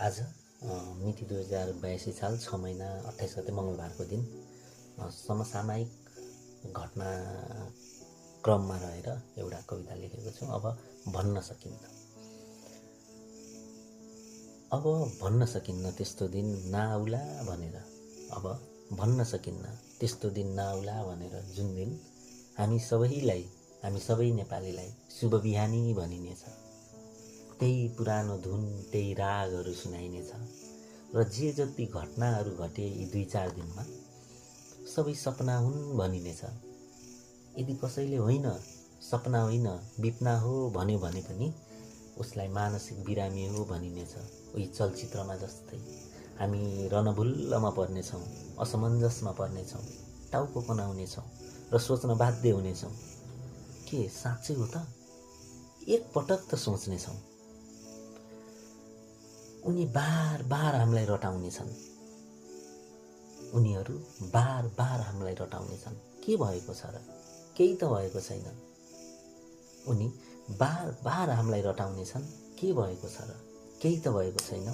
आज मिति 2082 साल 6 महिना 28 गते मङ्गलबारको दिन समसामयिक घटना क्रममा रहेर एउटा कविता लेखेको छु। अब भन्न सकिन्न त्यस्तो दिन नआउला भनेर। अब भन्न सकिन्न त्यस्तो दिन नआउला भनेर, जुन दिन हामी सबै नेपालीलाई शुभ बिहानी भनिनेछ। त्यही पुरानो धुन, त्यही रागहरू सुनाइनेछ र जे जति घटनाहरू घटे यी 2-4 दिनमा सबै सपना हुन् भनिनेछ। यदि कसैले होइन, सपना होइन, विपना हो भन्यो भने पनि उसलाई मानसिक बिरामी हो भनिनेछ। उही चलचित्रमा जस्तै हामी रणभुल्लमा पर्नेछौँ, असमञ्जसमा पर्नेछौँ, टाउको कनाउनेछौँ र सोच्न बाध्य हुनेछौँ, के साँच्चै हो त? एक पटक त सोच्नेछौँ। उनी बार बार हामीलाई रटाउनेछन्। उनीहरू बार बार हामीलाई रटाउनेछन्। के भएको छ र? केही त भएको छैन। उनी बार बार हामीलाई रटाउनेछन्। के भएको छ र? केही त भएको छैन।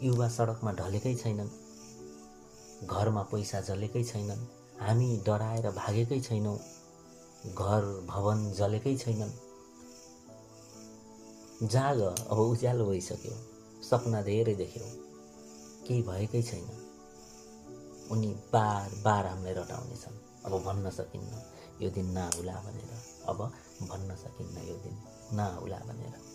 युवा सडकमा ढलेकै छैनन्, घरमा पैसा जलेकै छैनन्, हामी डराएर भागेकै छैनौँ, घर भवन जलेकै छैनन्। जाग, अब उज्यालो भइसक्यो, सपना धेरै देख्यौ, केही भएकै छैन। उनी बार बार हामीलाई रटाउनेछन्। अब भन्न सकिन्न यो दिन नआउला भनेर। अब भन्न सकिन्न यो दिन नआउला भनेर।